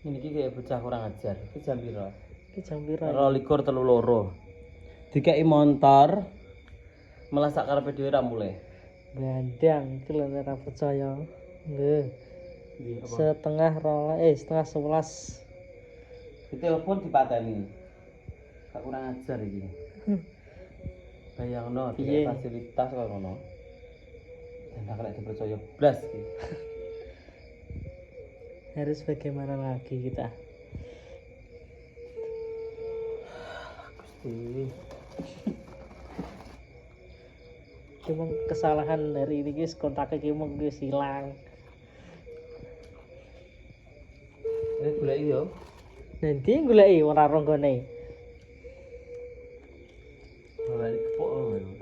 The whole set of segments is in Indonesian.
Ini kayak bocah kurang ajar. Iki jam piro? Iki jam piro? 22:32. Dikai motor. Malah sak karepe dhewe ra mulai. Bandang, iki lho ora percaya. Nggih. Ndi apa? Setengah 11. Ditelepon dipateni. Gak kurang ajar iki. Bayangno Piye? fasilitas kok ngono. Dan gak kena dipercaya blas iki. Harus bagaimana lagi kita? Gusti. Cuma kesalahan dari ini guys, kontaknya cuma guys hilang. Ini goleki yo. Nanti goleki ora ronggone. Ora kepok ngono.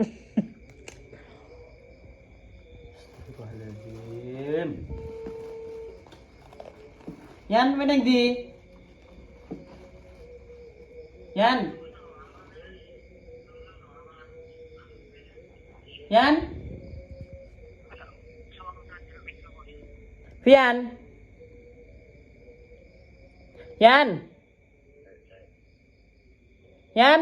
Astagfirullahaladzim. Yan, meneng di. Yan. Yan. Fian. Yan. Yan.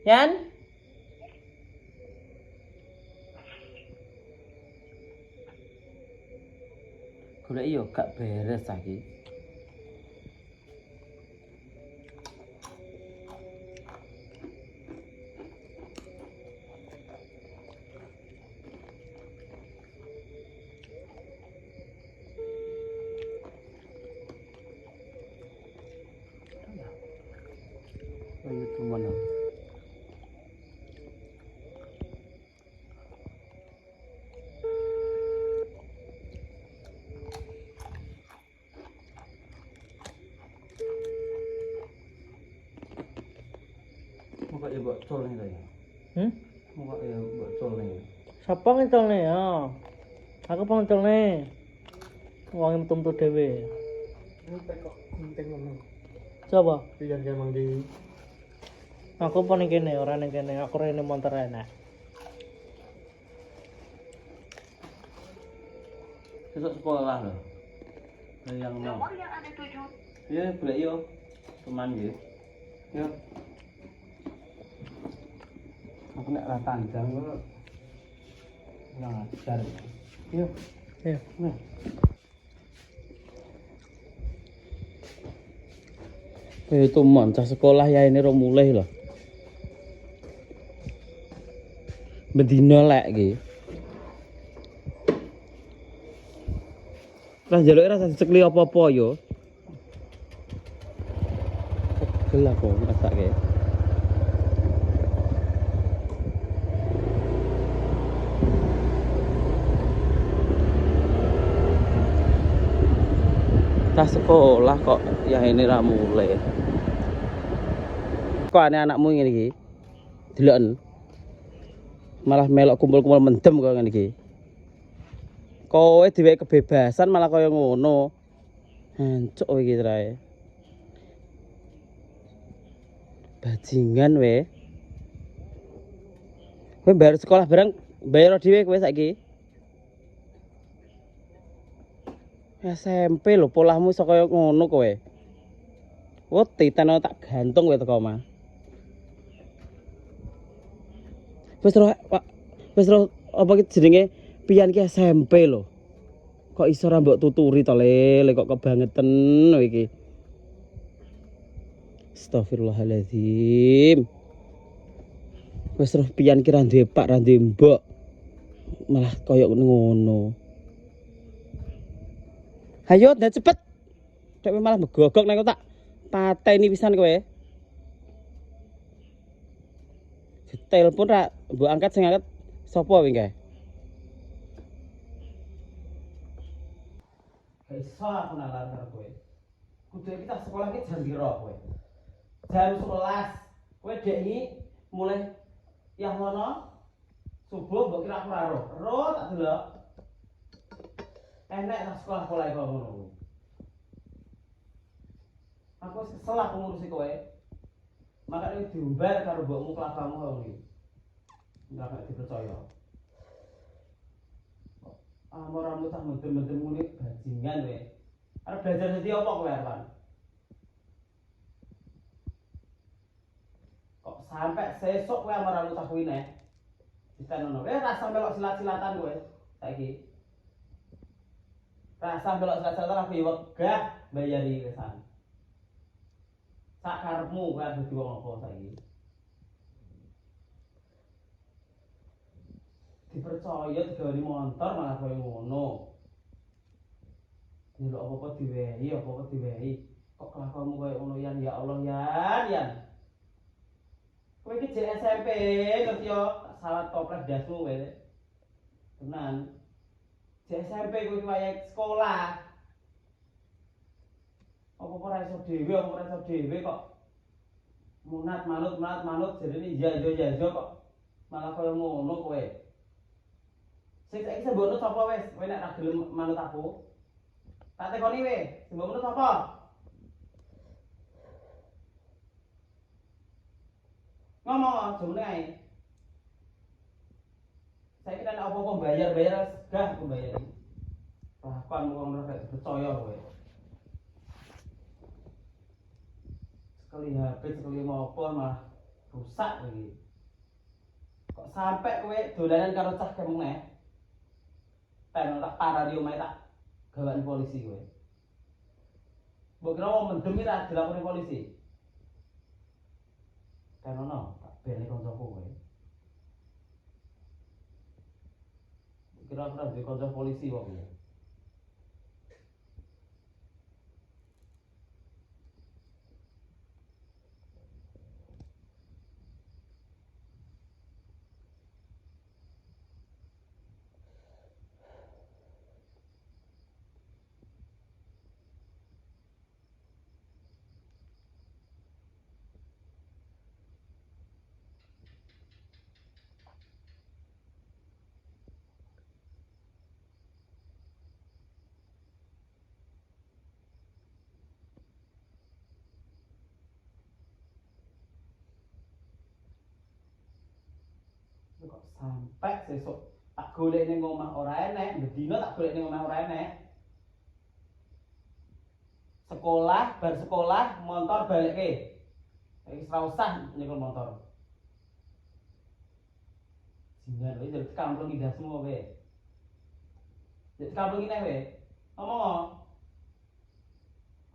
Yan. Golek yo gak beres saiki. Ayo teman. Muka ya mbok col nih tadi. Muka ya mbok col nih. Siapa ngecolne ya? Aku pengecolne. Wong metu-metu dhewe. Entek kok, entek ngomong. Coba. Biar emang di Aku paling kene, ora ning kene. Aku rene montor enak. Besok sekolah loh. Yang mau. Nomor yang Anda tuju. Iya, boleh yo. Teman ya. Yo. Aku nek ra tandang kok. Kurang ajar. Yo. Ayo. Nah. Itu mancah sekolah ya ini ro mulai loh. Bedino lek iki. Lah njaluk rasa dicekli apa-apa yo. Pegel aku ngrasake. Tas sekolah kok ya ini ra mulai. Kok aneh anakmu ngene iki? Deloken. Malah melok kumpul-kumpul mendem kok ngene iki. Kowe dhewe kebebasan malah kaya ngono. Hancuk iki trae. Bajingan we. Kowe bayar sekolah bareng bayar dhewe kowe saiki. SMP lho polahmu iso kaya ngono kowe. Weti teno tak gantung kowe teko omah. Wis ro apa ki jenenge pian ki SMP lho. Kok iso ra mbok tuturi to le kok kebangetan iki. Astagfirullahaladzim. Wis ro pian ki ra duwe pak ra duwe mbok. Malah kaya ngono. Hayo dan cepet. Dek malah megogok nang tak pateni pisan kowe. Telepon ra mbok angkat sing angkat sapa wingi? Iso aku nalar karo kowe. Kudu kita sekolah ki jam piro kowe? Jam 11. Kowe dek iki mulai ya ngono. Subuh mbok kira aku ra ro. Ro tak delok. Enek nang sekolah-sekolah kok ngono. Aku wis kesel aku ngurusi kowe. Makanya diumbar karo mbokmu kelakuanmu kok iki. Enggak dipercaya. Kamu rambut cah mendem-mendem ngene bajingan kowe. Arep belajar dadi apa kowe arepan? Kok sampai sesuk kowe amar rambut cah kuwi neh. Ditenono. Kowe rasa melok silat-silatan kowe saiki. Rasa melok silat-silatan aku yo wegah mbayari kesan. Sak karepmu kowe arep dadi wong apa saiki? Dipercaya digawani montor malah koyo ngono. Nyeluk apa-apa diwehi, apa-apa diwehi. Kok kelakuanmu koyo ngono Yan, ya Allah Yan. Kowe iki jek SMP, ngerti yo, salah toples dasmu kowe. Tenan. Jek SMP kowe iki wayahe sekolah. Apa-apa ora iso dhewe kok. Munat manut jarene iya kok. Malah koyo ngono kowe. Sing saiki sembunut sapa wis? Kowe nek ra gelem manut aku. Tak tekoni we, sembunut sapa? Ngomong aja meneh ae. Saiki nek apa-apa bayar segah aku bayari. Kelakuan wong ora percaya kowe. Sekali HP, sekali mopo malah rusak iki. Kok sampai kowe dolanan karo cah kemeng neh? Ten tak parah di omahe tak gawani polisi kowe. Mbok kira wong mendem iki ra dilapori polisi. Tenono, tak bene kancaku kowe. Kira aku ra duwe kanca polisi kok piye. Kok sampai sesuk tak golek ning omah ora enek, bedino tak golek ning omah ora enek. Sekolah, bar sekolah, motor balekke. Wis ora usah nyekel motor. Jingan kowe jadi kamplung indasmu kowe. Jadi kamplung ini kowe. Ngomong.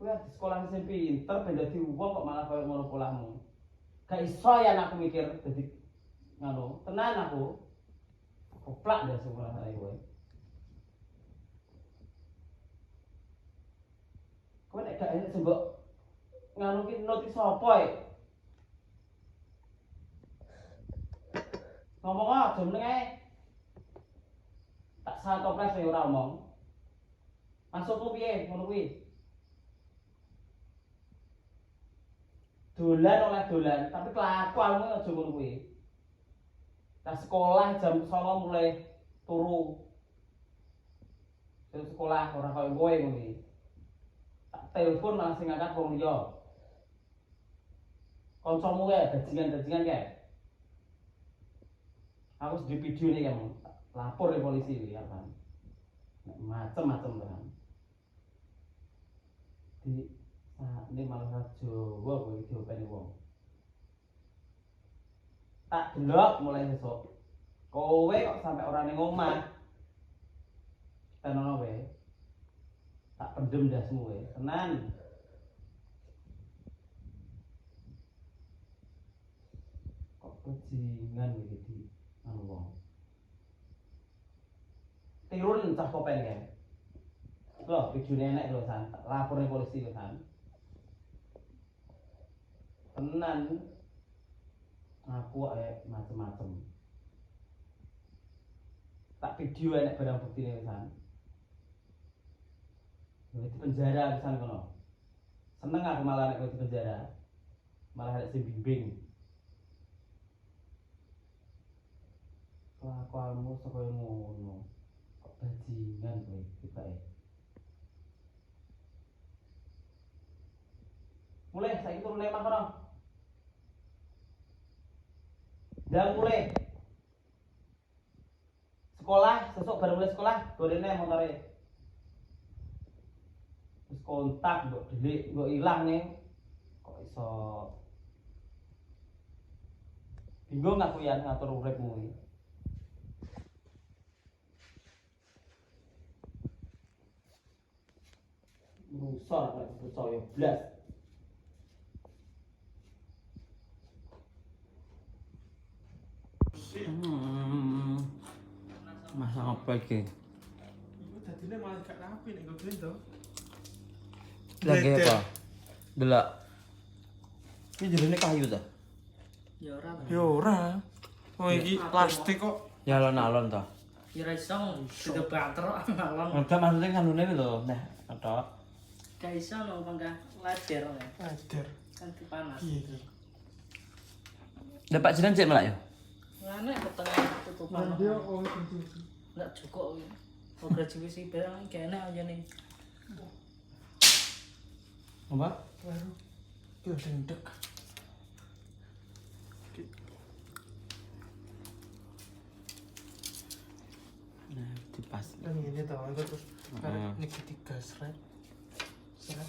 Kowe di sekolah sing pinter ben dadi wong kok malah koyo ngono polahmu. Gak iso ya aku mikir dadi ngono. Tenan aku. Koplak ndas sekolah ae kowe. Kowe nek gak enek sembok nganu ki notis sapa e? Ngomong aja meneng ae. Tak salah toples ya ora omong. Maksudmu piye ngono kuwi? Dolan oleh dolan, tapi kelakuanmu aja ngono kuwi. Tak sekolah jam 09.00 mulai turu. Terus sekolah ora koyo kowe ngono iki. Tak telepon malah sing ngangkat wong liya. Kancamu kae bajingan-bajingan kae. Aku di video nih kamu lapor di polisi ya kan. Macem-macem kan. Di ini malah Jawa kowe diopeni wong. Tak delok mulai besok. Kowe kok sampai ora ning omah. Tenono kowe. Tak pendem dasmu kowe. Tenan. Kok bajingan kowe iki anu wong. Tirun cah kopen kae. Lho, videone enek lho San. Lapor ning polisi lho San. Tenan. Aku macem-macem. Tak video enek barang buktine San. Di penjara pisan kono. Seneng aku malah nek di penjara. Malah ada sing bimbing. Kelakuanmu kaya ngono. Kok bajingan kowe tibake. Mulai saiki turun lemah kono. Dan mulai sekolah, sesuk bareng mulai sekolah, gorene motore. Wis kontak mbok delik, mbok ilang nih. Kok iso bingung aku ya ngatur uripmu iki. Rusor nek percaya blas. Masa apa iki? Iku dadine malah gak rapi nek gue to. Lagi apa? Delok. Ini jerone kayu ta? Ya ora. Ya ora. Oh iki plastik kok. Ya alon-alon ta. Ya ora iso sudah banter alon. Enggak maksudnya kanune iki lho, nah, atok. Gak iso no panggah lader ya. Ajar. Kan panas. Iya iki. Dapat jeneng cek melak ya? Ngene ketengah tutupan. Dia oh itu. Nggak cukup. Mau graduasi barang kayaknya aja nih. Apa? Baru. Yo dendek. Nah, dipas. Dan ini tau itu terus karena nyekiti gas rek. Seret.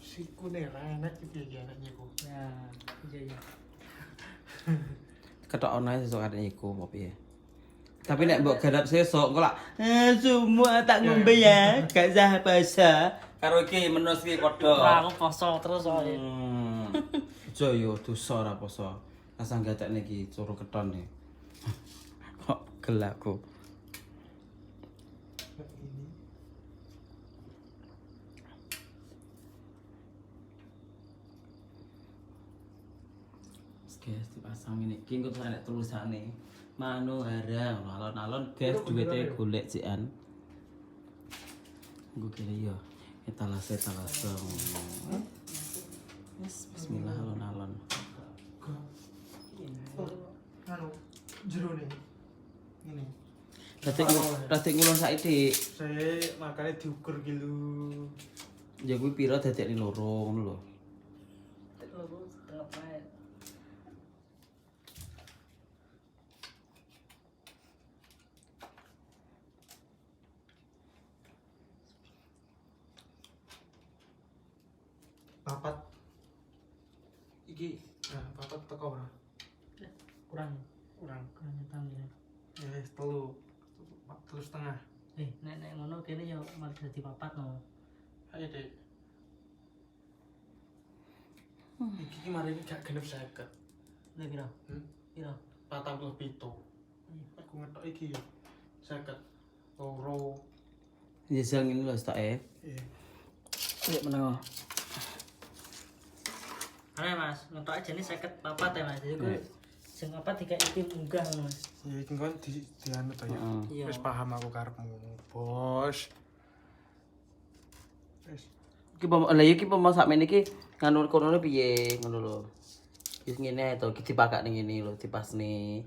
Siku nih enak iki ya anaknya ku. Nah, iya iya. Ketok ono sesuk arek iku apa piye? Tapi nek mbok garap sesuk engko lak semua tak ngombe ya, gak sah basa. Karo iki menus iki Ora padha. aku poso terus soalnya. Aja yo dosa ora poso. Asal gatekne iki curu keton nih. Kok gelakku. Ini. Guys, dipasang ini. Ki engko nek tulisane Manuhara, alon-alon guys duwite golek jikan. Nggo kene yo. Etalase. Yes, bismillah alon-alon. Anu jero nih. Ini. Ratik ngulon saiki. Saya makanya diukur gitu. Ya kuwi pira dadekne loro ngono lho. Loro setengah menit. Papat. Iki, nah papat teko ora? Kurang Kurang. nyetam ya. Ya wis telu. Telu setengah. Nek ngono kene ya malah dadi papat no. Ayo dek. Iki kemarin ini gak genep 50. Lha pira? Pira? 47. Aku ngetok iki ya. 50. Loro. Ya sing ngene lho stoke. Iya. Ya meneng. Ana Mas, ngetok aja nih 50 papat ya Mas. Jadi gue sing papat tiga iki munggah ngono Mas. Ya iki kon di anu to ya. Iya. Wis paham aku karepmu, Bos. Wis. Iki lha iki pemos sakmene iki nganu kono piye ngono lho. Wis ngene ae to, iki dipakai ning ngene lho, dipasne.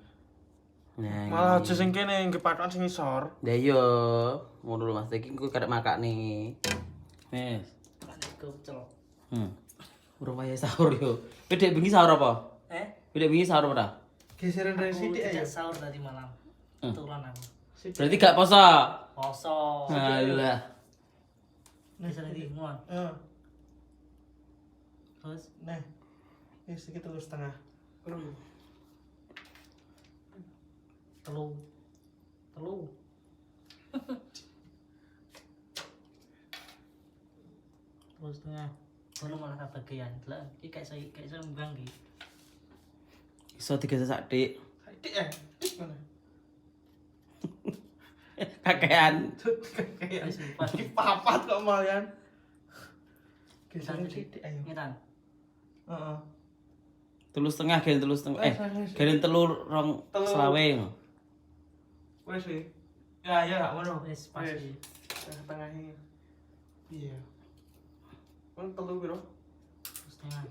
Nah. Malah aja sing kene ngepakan sing isor. Lah iya, ngono lho Mas, iki engko karek makane. Wes. Nek kocel. Urung wayahe sahur yo. Kowe dek bengi sahur apa? Kowe dek bengi sahur ora? Geseran dari sithik ayo. Tidak sahur tadi malam. Kebetulan aku. Berarti gak poso. Poso. Alah. Bisa lagi ngon. Terus Nah. Wis iki 3,5. telu. Terus tengah. Kono malah kebagian. Lah iki kayak saya mbang iki. Iso digasak sak dik. Sithik mana? Kakean. Kayak Wis pas. iki papat kok malian. Geseran sithik ayo. Ngetan. Heeh. 3,5 gen 3,5. Gen 3 rong Telu. selawe. Wes sih. Ya ya gak ngono. Wis pas Wis. iki. Tengah ini. Iya. Kon telu piro? Terus tengah.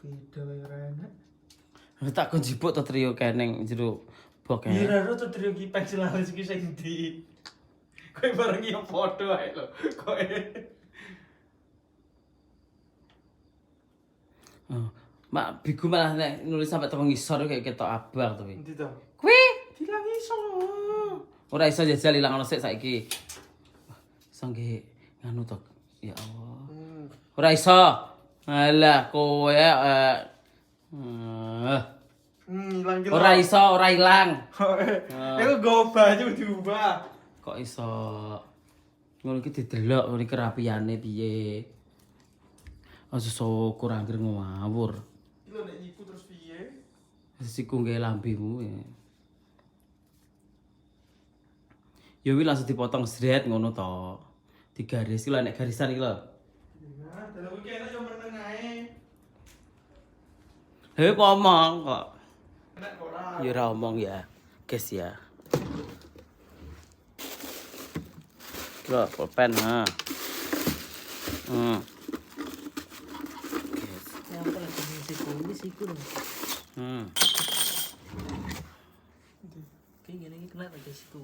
Beda wae ora enak. Tak kon jipuk to trio keneng jero bok Iya ya. ora tuh trio ki pensil alis ki sing ndi. Kowe bareng yo padha ae lho. Kowe. Mak bigu malah nek nulis sampai teko ngisor kayak ketok abang to. Nanti toh. Kuwi Hilang iso. ora iso jajal ilang ono sik saiki. Iso nggih nganu to. Ya Allah. Ora iso. Alah kowe Hilang gitu. ora iso, ora ilang. Itu gue baju diubah. Kok iso ngono iki didelok ngene kerapiane piye. Aja syukur anggere ngawur. Iki lho nek nyiku terus piye? Siku nggae lambemu. Ya wi langsung dipotong sret ngono to. Digaris iki lho nek garisan iki lho. Nah, dalam iki enak yo meneng ae. Heh kok omong kok. Enak kok ora. Ya ora omong ya. Guys ya. Loh, pulpen ha. Yang apa lagi ini siku dong. Kayak gini kena lagi siku.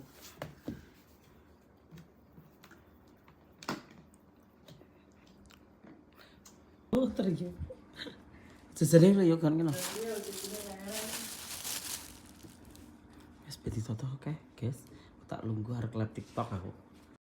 Oh, terus. Sesane lho yo kan kena. Wis beti toto oke, guys. Tak lungguh arek live TikTok aku.